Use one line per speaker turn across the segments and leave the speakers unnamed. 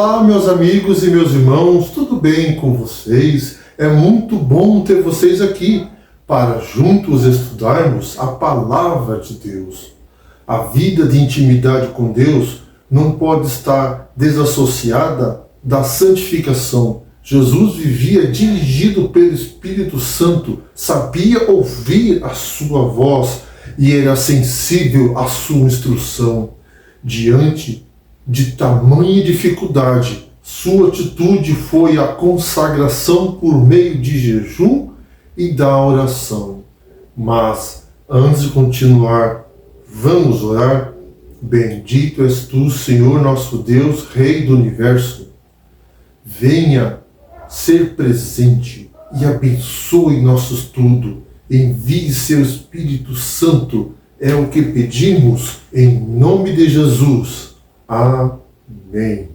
Olá, meus amigos e meus irmãos, tudo bem com vocês? É muito bom ter vocês aqui para juntos estudarmos a Palavra de Deus. A vida de intimidade com Deus não pode estar desassociada da santificação. Jesus vivia dirigido pelo Espírito Santo, sabia ouvir a sua voz e era sensível à sua instrução. Diante de tamanha dificuldade, sua atitude foi a consagração por meio de jejum e da oração. Mas, antes de continuar, vamos orar. Bendito és tu, Senhor nosso Deus, Rei do Universo. Venha ser presente e abençoe nosso estudo. Envie seu Espírito Santo, é o que pedimos, em nome de Jesus. Amém.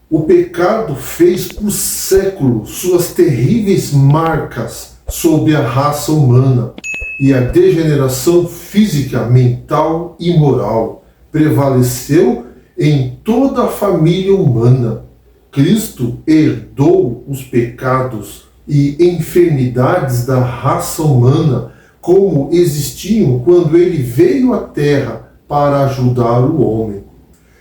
O pecado fez por séculos suas terríveis marcas sobre a raça humana e a degeneração física, mental e moral prevaleceu em toda a família humana. Cristo herdou os pecados e enfermidades da raça humana como existiam quando ele veio à Terra para ajudar o homem.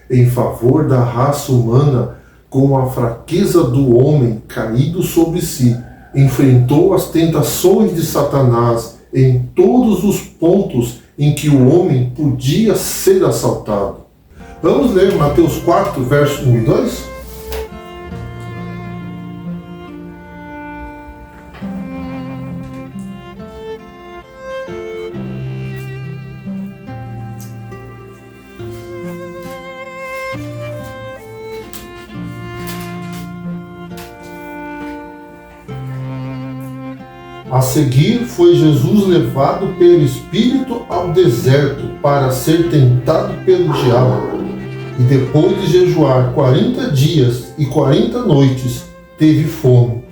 Em favor da raça humana, com a fraqueza do homem caído sobre si, enfrentou as tentações de Satanás em todos os pontos em que o homem podia ser assaltado. Vamos ler Mateus 4, versos 1 e 2? A seguir, foi Jesus levado pelo Espírito ao deserto para ser tentado pelo diabo. E depois de jejuar 40 dias e 40 noites, teve fome.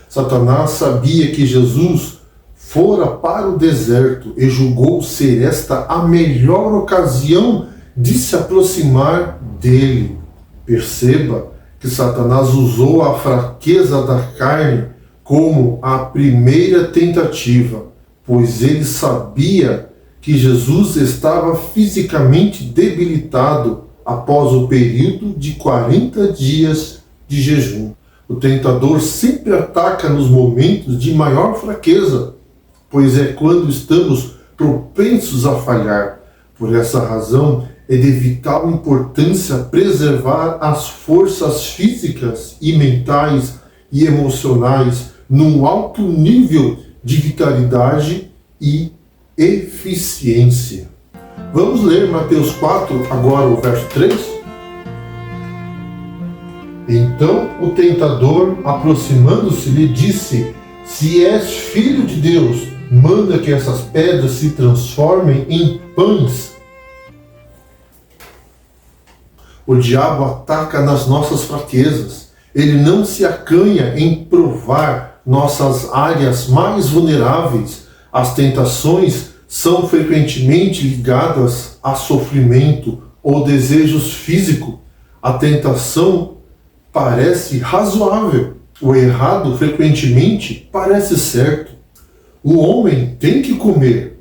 Satanás sabia que Jesus fora para o deserto e julgou ser esta a melhor ocasião de se aproximar dele. Perceba que Satanás usou a fraqueza da carne como a primeira tentativa, pois ele sabia que Jesus estava fisicamente debilitado após o período de 40 dias de jejum. O tentador sempre ataca nos momentos de maior fraqueza, pois é quando estamos propensos a falhar. Por essa razão, é de vital importância preservar as forças físicas e mentais e emocionais num alto nível de vitalidade e eficiência. Vamos ler Mateus 4, agora o verso 3? Então o tentador, aproximando-se, lhe disse: Se és filho de Deus, manda que essas pedras se transformem em pães. O diabo ataca nas nossas fraquezas. Ele não se acanha em provar nossas áreas mais vulneráveis. As tentações são frequentemente ligadas a sofrimento ou desejos físicos. A tentação parece razoável. O errado frequentemente parece certo. O homem tem que comer.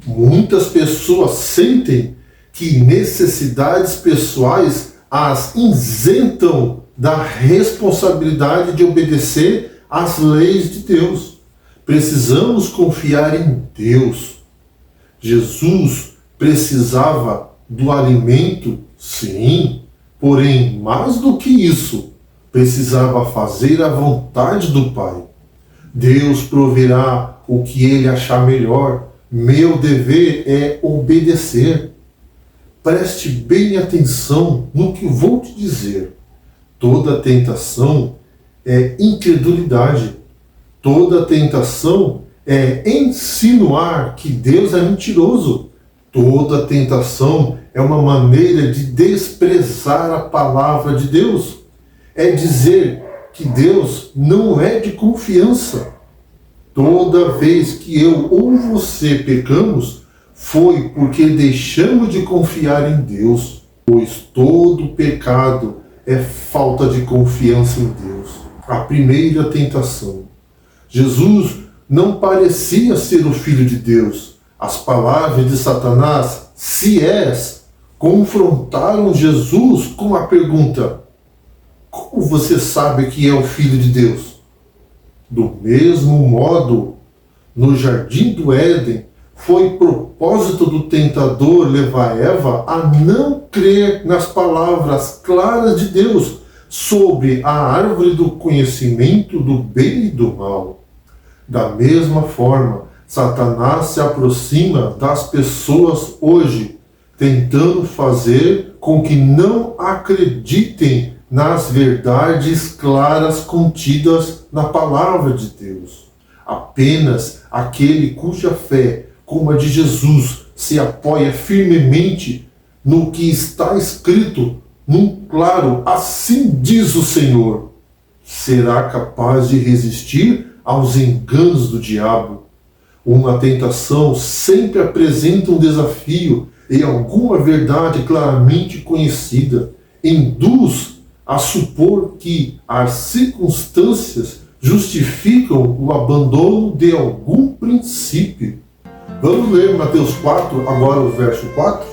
Muitas pessoas sentem que necessidades pessoais as isentam da responsabilidade de obedecer às leis de Deus. Precisamos confiar em Deus. Jesus precisava do alimento, sim, porém, mais do que isso, precisava fazer a vontade do Pai. Deus proverá o que Ele achar melhor. Meu dever é obedecer. Preste bem atenção no que vou te dizer. Toda tentação é incredulidade. Toda tentação é insinuar que Deus é mentiroso. Toda tentação é uma maneira de desprezar a palavra de Deus. É dizer que Deus não é de confiança. Toda vez que eu ou você pecamos, foi porque deixamos de confiar em Deus. pois todo pecado é falta de confiança em Deus. A primeira tentação. Jesus não parecia ser o Filho de Deus. As palavras de Satanás, se és, confrontaram Jesus com a pergunta: como você sabe que é o Filho de Deus? Do mesmo modo, no jardim do Éden, foi propósito do tentador levar Eva a não crer nas palavras claras de Deus sobre a árvore do conhecimento do bem e do mal. Da mesma forma, Satanás se aproxima das pessoas hoje, tentando fazer com que não acreditem nas verdades claras contidas na palavra de Deus. Apenas aquele cuja fé, como a de Jesus, se apoia firmemente no que está escrito, num claro "assim diz o Senhor", será capaz de resistir aos enganos do diabo. Uma tentação sempre apresenta um desafio e alguma verdade claramente conhecida induz a supor que as circunstâncias justificam o abandono de algum princípio. Vamos ler Mateus 4, agora o verso 4.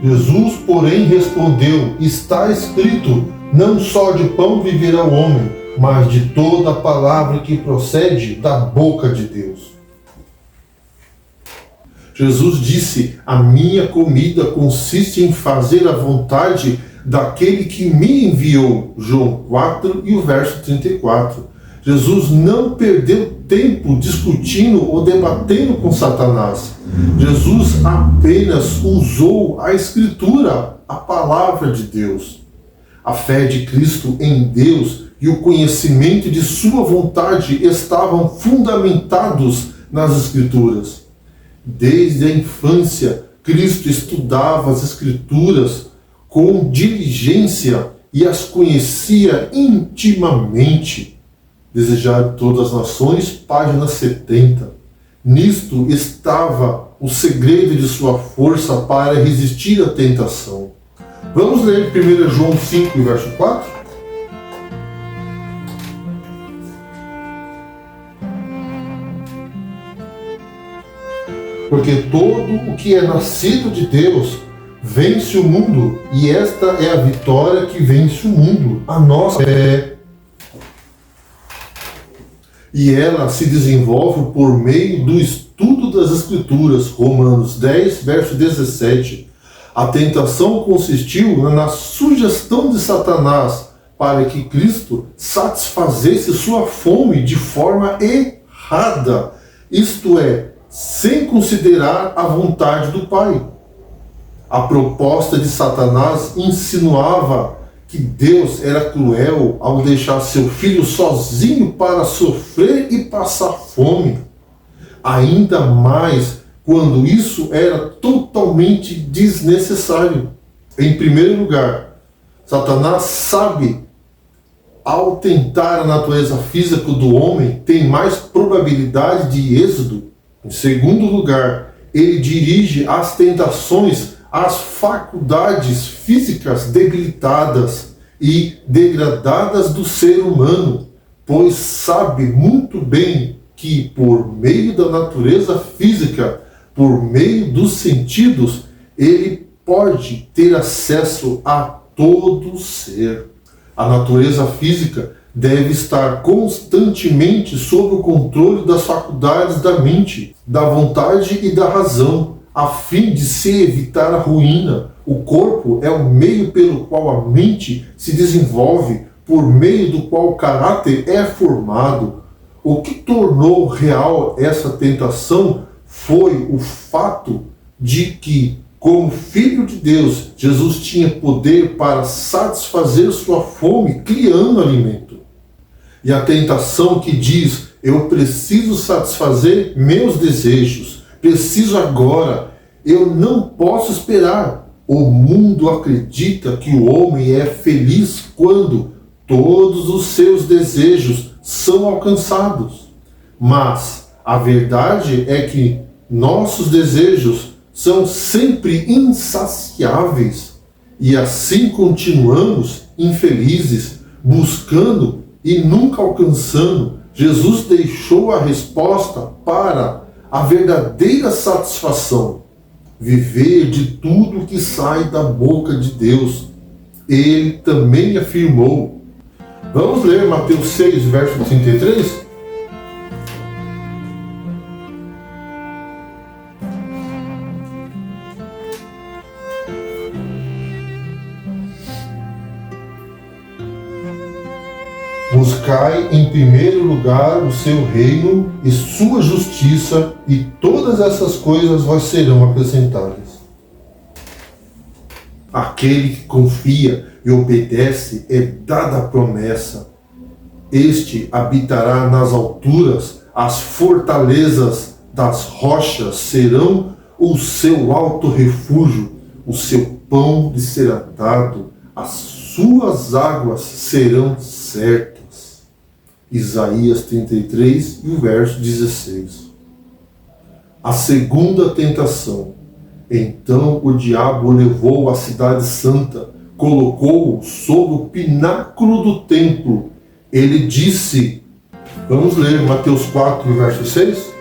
Jesus, porém, respondeu: está escrito, não só de pão viverá o homem, mas de toda a palavra que procede da boca de Deus. Jesus disse: a minha comida consiste em fazer a vontade daquele que me enviou. João 4 e o verso 34. Jesus não perdeu tempo discutindo ou debatendo com Satanás. Jesus apenas usou a Escritura, a palavra de Deus. A fé de Cristo em Deus e o conhecimento de sua vontade estavam fundamentados nas Escrituras. Desde a infância, Cristo estudava as Escrituras com diligência e as conhecia intimamente. Desejar de todas as nações, página 70. Nisto estava o segredo de sua força para resistir à tentação. Vamos ler 1 João 5, verso 4? Porque todo o que é nascido de Deus vence o mundo, e esta é a vitória que vence o mundo, a nossa fé. E ela se desenvolve por meio do estudo das Escrituras. Romanos 10, verso 17. A tentação consistiu na sugestão de Satanás para que Cristo satisfazesse sua fome de forma errada, isto é, sem considerar a vontade do Pai. A proposta de Satanás insinuava que Deus era cruel ao deixar seu filho sozinho para sofrer e passar fome, ainda mais quando isso era totalmente desnecessário. Em primeiro lugar, Satanás sabe, ao tentar a natureza física do homem, tem mais probabilidade de êxito. Em segundo lugar, ele dirige as tentações às faculdades físicas debilitadas e degradadas do ser humano, pois sabe muito bem que, por meio da natureza física, por meio dos sentidos, ele pode ter acesso a todo ser. A natureza física deve estar constantemente sob o controle das faculdades da mente, da vontade e da razão, a fim de se evitar a ruína. O corpo é o meio pelo qual a mente se desenvolve, por meio do qual o caráter é formado. O que tornou real essa tentação foi o fato de que, como Filho de Deus, Jesus tinha poder para satisfazer sua fome criando alimento. E a tentação que diz: eu preciso satisfazer meus desejos, preciso agora, eu não posso esperar. O mundo acredita que o homem é feliz quando todos os seus desejos são alcançados. Mas a verdade é que nossos desejos são sempre insaciáveis e assim continuamos infelizes, buscando e nunca alcançando. Jesus deixou a resposta para a verdadeira satisfação: viver de tudo que sai da boca de Deus. Ele também afirmou. Vamos ler Mateus 6, verso 33? Buscai em primeiro lugar o seu reino e sua justiça, e todas essas coisas vos serão acrescentadas. Aquele que confia e obedece é dada a promessa. Este habitará nas alturas, as fortalezas das rochas serão o seu alto refúgio, o seu pão lhe será dado, as suas águas serão certas. Isaías 33 e o verso 16. A segunda tentação. Então o diabo levou a cidade santa, colocou-o sobre o pináculo do templo. Ele disse, vamos ler Mateus 4, verso 6?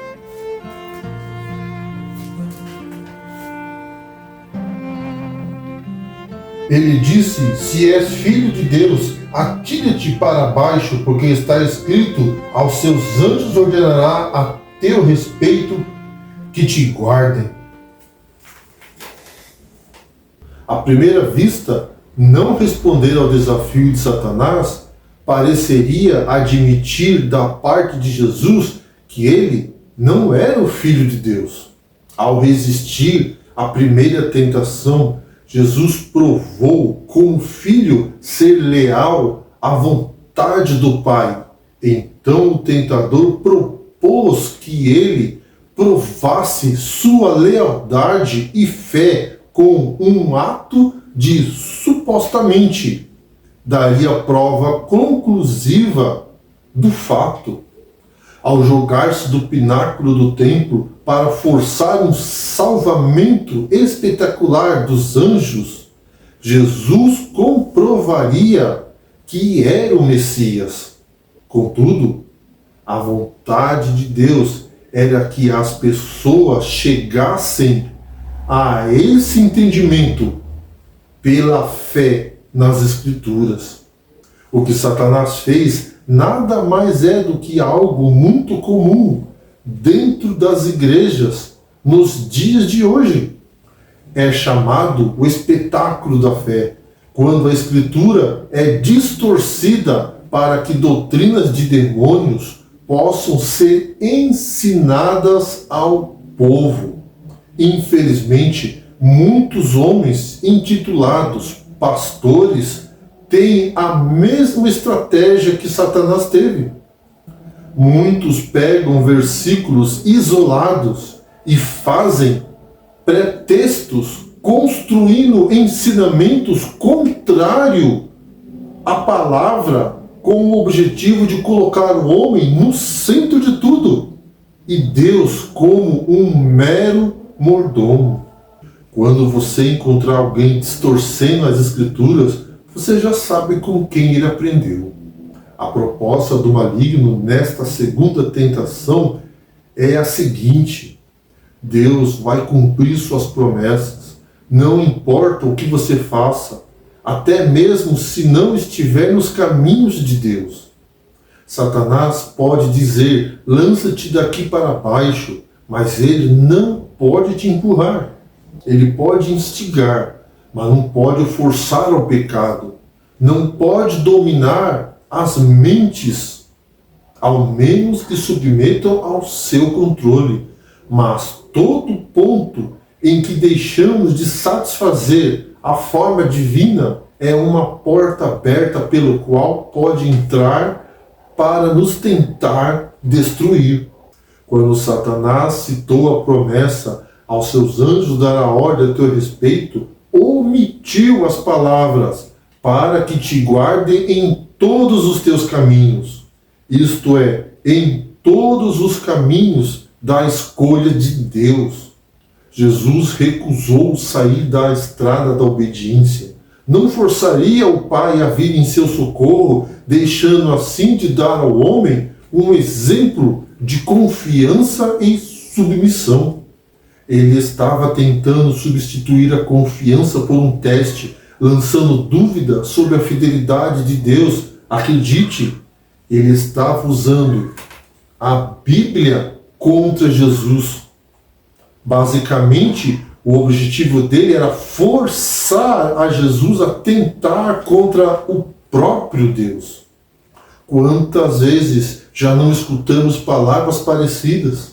Ele disse, se és filho de Deus, atira-te para baixo, porque está escrito, aos seus anjos ordenará a teu respeito que te guardem. À primeira vista, não responder ao desafio de Satanás pareceria admitir da parte de Jesus que ele não era o Filho de Deus. Ao resistir à primeira tentação, Jesus provou como filho ser leal à vontade do Pai. Então o tentador propôs que ele provasse sua lealdade e fé com um ato de supostamente daria prova conclusiva do fato. Ao jogar-se do pináculo do templo para forçar um salvamento espetacular dos anjos, Jesus comprovaria que era o Messias. Contudo, a vontade de Deus era que as pessoas chegassem a esse entendimento pela fé nas Escrituras. O que Satanás fez nada mais é do que algo muito comum dentro das igrejas nos dias de hoje. É chamado o espetáculo da fé, quando a Escritura é distorcida para que doutrinas de demônios possam ser ensinadas ao povo. Infelizmente, muitos homens intitulados pastores têm a mesma estratégia que Satanás teve. Muitos pegam versículos isolados e fazem pretextos, construindo ensinamentos contrários à palavra, com o objetivo de colocar o homem no centro de tudo e Deus como um mero mordomo. Quando você encontrar alguém distorcendo as Escrituras, você já sabe com quem ele aprendeu. A proposta do maligno nesta segunda tentação é a seguinte: Deus vai cumprir suas promessas, não importa o que você faça, até mesmo se não estiver nos caminhos de Deus. Satanás pode dizer, lança-te daqui para baixo, mas ele não pode te empurrar. Ele pode instigar, mas não pode forçar ao pecado. Não pode dominar as mentes, ao menos que submetam ao seu controle. Mas todo ponto em que deixamos de satisfazer a forma divina é uma porta aberta pelo qual pode entrar para nos tentar destruir. Quando Satanás citou a promessa aos seus anjos dar a ordem a teu respeito, omitiu as palavras para que te guardem em todos os teus caminhos. Isto é, em todos os caminhos da escolha de Deus. Jesus recusou sair da estrada da obediência. Não forçaria o Pai a vir em seu socorro, deixando assim de dar ao homem um exemplo de confiança e submissão. Ele estava tentando substituir a confiança por um teste, lançando dúvida sobre a fidelidade de Deus. Acredite, ele estava usando a Bíblia contra Jesus. Basicamente, o objetivo dele era forçar a Jesus a tentar contra o próprio Deus. Quantas vezes já não escutamos palavras parecidas?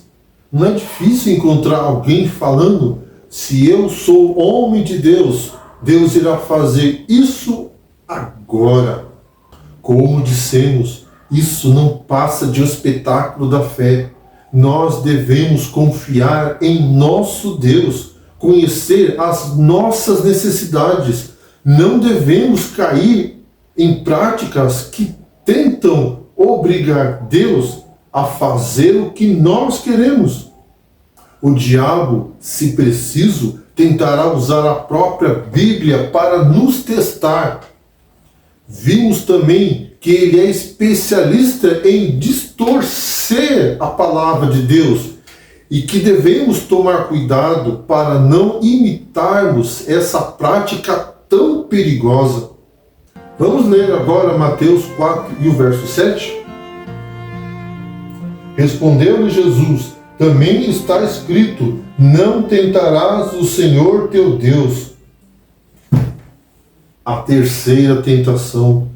Não é difícil encontrar alguém falando: se eu sou homem de Deus, Deus irá fazer isso agora. Como dissemos, isso não passa de um espetáculo da fé. Nós devemos confiar em nosso Deus, conhecer as nossas necessidades. Não devemos cair em práticas que tentam obrigar Deus a fazer o que nós queremos. O diabo, se preciso, tentará usar a própria Bíblia para nos testar. Vimos também que ele é especialista em distorcer a palavra de Deus e que devemos tomar cuidado para não imitarmos essa prática tão perigosa. Vamos ler agora Mateus 4 e o verso 7. Respondeu-lhe Jesus: também está escrito: não tentarás o Senhor teu Deus. A terceira tentação.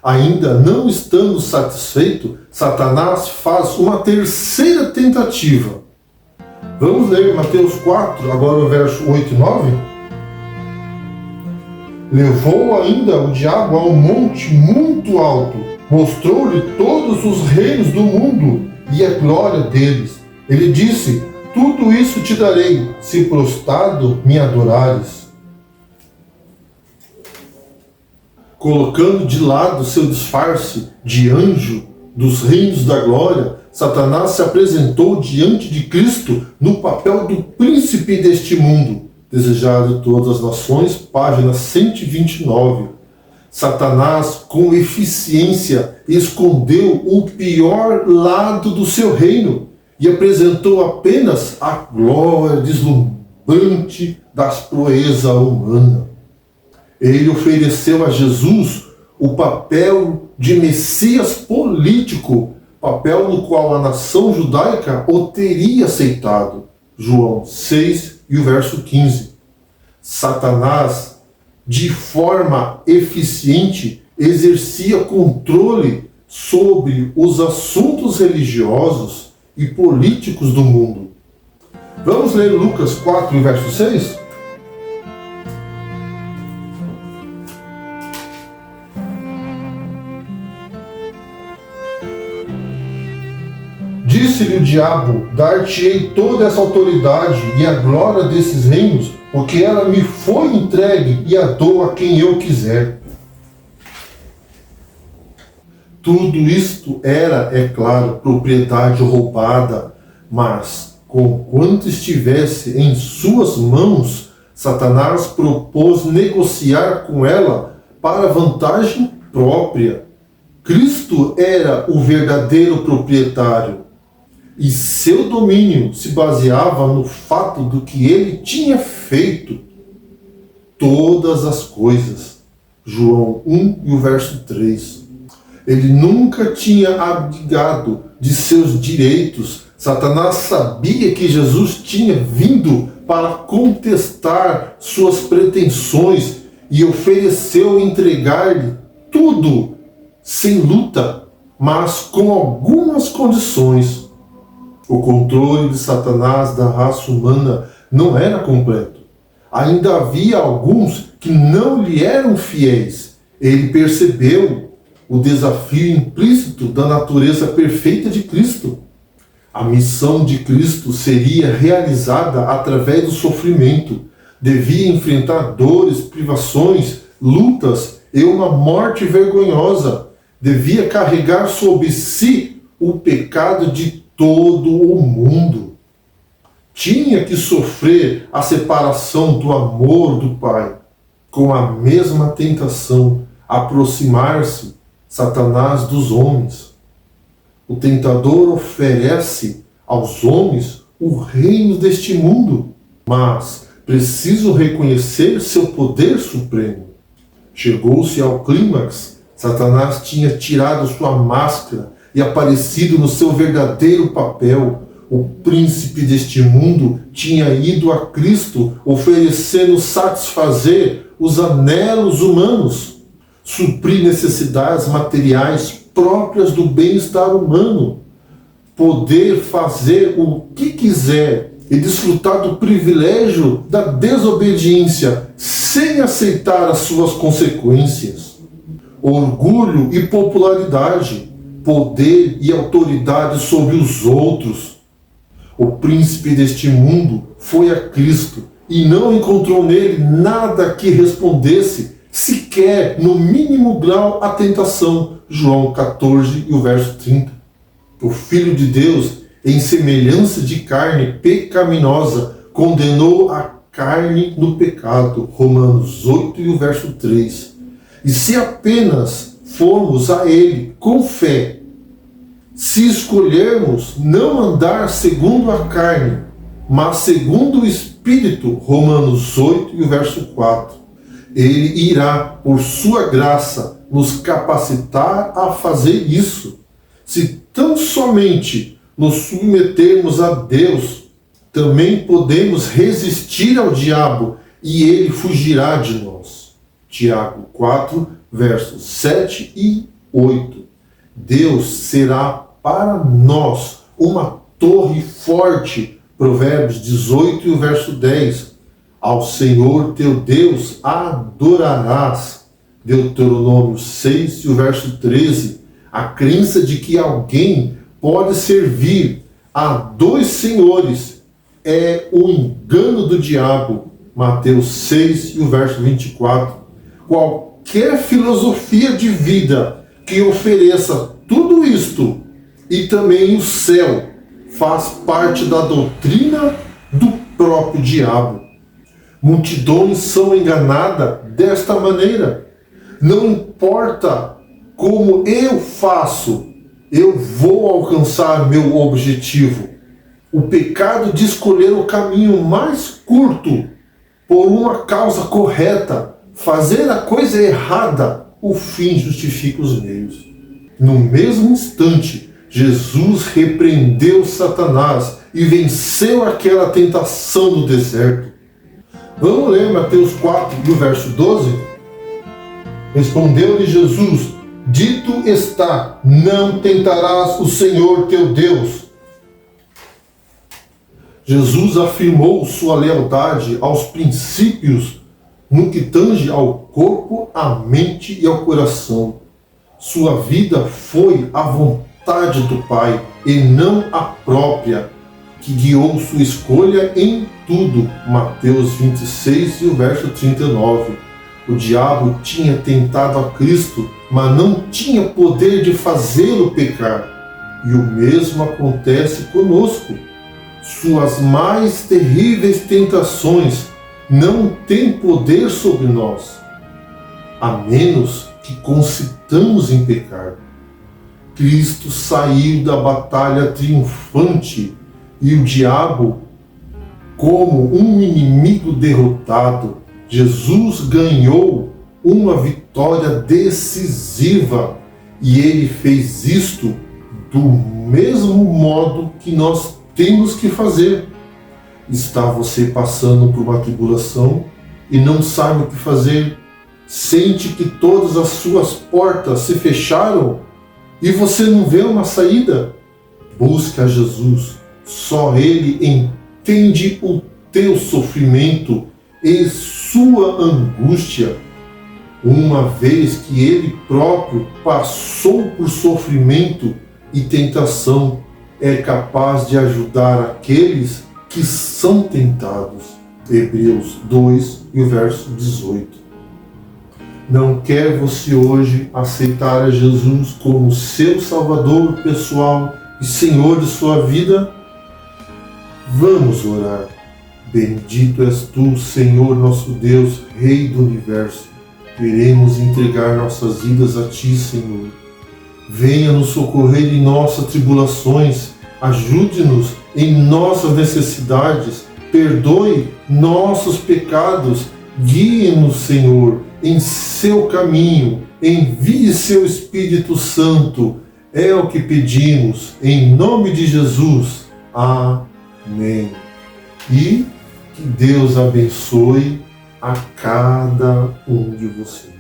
Ainda não estando satisfeito, Satanás faz uma terceira tentativa. Vamos ler Mateus 4, agora o verso 8 e 9. Levou ainda o diabo a um monte muito alto, mostrou-lhe todos os reinos do mundo e a glória deles. Ele disse: tudo isso te darei, se prostrado me adorares. Colocando de lado seu disfarce de anjo dos reinos da glória, Satanás se apresentou diante de Cristo no papel do príncipe deste mundo, desejado de todas as nações, página 129. Satanás, com eficiência, escondeu o pior lado do seu reino e apresentou apenas a glória deslumbrante das proezas humanas. Ele ofereceu a Jesus o papel de Messias político, papel no qual a nação judaica o teria aceitado. João 6 e o verso 15. Satanás, de forma eficiente, exercia controle sobre os assuntos religiosos e políticos do mundo. Vamos ler Lucas 4, verso 6? Disse-lhe o diabo: dar-te-ei toda essa autoridade e a glória desses reinos, porque ela me foi entregue e a dou a quem eu quiser. Tudo isto era, é claro, propriedade roubada, mas, conquanto estivesse em suas mãos, Satanás propôs negociar com ela para vantagem própria. Cristo era o verdadeiro proprietário, e seu domínio se baseava no fato do que ele tinha feito todas as coisas. João 1 e o verso 3. Ele nunca tinha abdicado de seus direitos. Satanás sabia que Jesus tinha vindo para contestar suas pretensões e ofereceu entregar-lhe tudo sem luta, mas com algumas condições. O controle de Satanás da raça humana não era completo. Ainda havia alguns que não lhe eram fiéis. Ele percebeu o desafio implícito da natureza perfeita de Cristo. A missão de Cristo seria realizada através do sofrimento. Devia enfrentar dores, privações, lutas e uma morte vergonhosa. Devia carregar sobre si o pecado de todo o mundo. tinha que sofrer a separação do amor do Pai. Com a mesma tentação, aproximar-se Satanás dos homens. O tentador oferece aos homens o reino deste mundo, mas preciso reconhecer seu poder supremo. Chegou-se ao clímax. Satanás tinha tirado sua máscara e aparecido no seu verdadeiro papel. O príncipe deste mundo tinha ido a Cristo oferecendo satisfazer os anelos humanos, suprir necessidades materiais próprias do bem-estar humano, poder fazer o que quiser e desfrutar do privilégio da desobediência sem aceitar as suas consequências. Orgulho e popularidade, poder e autoridade sobre os outros. O príncipe deste mundo foi a Cristo e não encontrou nele nada que respondesse, sequer no mínimo grau, à tentação. João 14 e o verso 30. O Filho de Deus, em semelhança de carne pecaminosa, condenou a carne no pecado. Romanos 8 e o verso 3. E se apenas formos a Ele com fé, se escolhermos não andar segundo a carne, mas segundo o Espírito, Romanos 8 e o verso 4, Ele irá, por sua graça, nos capacitar a fazer isso. Se tão somente nos submetermos a Deus, também podemos resistir ao diabo e ele fugirá de nós. Tiago 4, versos 7 e 8. Deus será para nós uma torre forte. Provérbios 18 e o verso 10. Ao Senhor teu Deus adorarás. Deuteronômio 6 e o verso 13. A crença de que alguém pode servir a dois senhores é o engano do diabo. Mateus 6 e o verso 24. Qualquer filosofia de vida que ofereça tudo isto e também o céu faz parte da doutrina do próprio diabo. Multidões são enganadas desta maneira. Não importa como eu faço, eu vou alcançar meu objetivo. O pecado de escolher o caminho mais curto por uma causa correta, fazer a coisa errada, o fim justifica os meios. No mesmo instante, Jesus repreendeu Satanás e venceu aquela tentação do deserto. Vamos ler Mateus 4, do verso 12? Respondeu-lhe Jesus: dito está, não tentarás o Senhor teu Deus. Jesus afirmou sua lealdade aos princípios no que tange ao corpo, à mente e ao coração. Sua vida foi a vontade do Pai e não a própria, que guiou sua escolha em tudo. Mateus 26 e o verso 39. O diabo tinha tentado a Cristo, mas não tinha poder de fazê-lo pecar. E o mesmo acontece conosco. Suas mais terríveis tentações não têm poder sobre nós, a menos que consintamos em pecar. Cristo saiu da batalha triunfante e o diabo como um inimigo derrotado. Jesus ganhou uma vitória decisiva e ele fez isto do mesmo modo que nós temos que fazer. Está você passando por uma tribulação e não sabe o que fazer? Sente que todas as suas portas se fecharam e você não vê uma saída? Busque a Jesus. Só Ele entende o teu sofrimento e sua angústia. Uma vez que Ele próprio passou por sofrimento e tentação, é capaz de ajudar aqueles que são tentados. Hebreus 2 e o verso 18. Não quer você hoje aceitar a Jesus como seu Salvador pessoal e Senhor de sua vida? Vamos orar. Bendito és tu, Senhor nosso Deus, Rei do Universo. Queremos entregar nossas vidas a ti, Senhor. Venha nos socorrer em nossas tribulações, ajude-nos em nossas necessidades, perdoe nossos pecados, guie-nos, Senhor, em seu caminho, envie seu Espírito Santo. É o que pedimos, em nome de Jesus. Amém. E que Deus abençoe a cada um de vocês.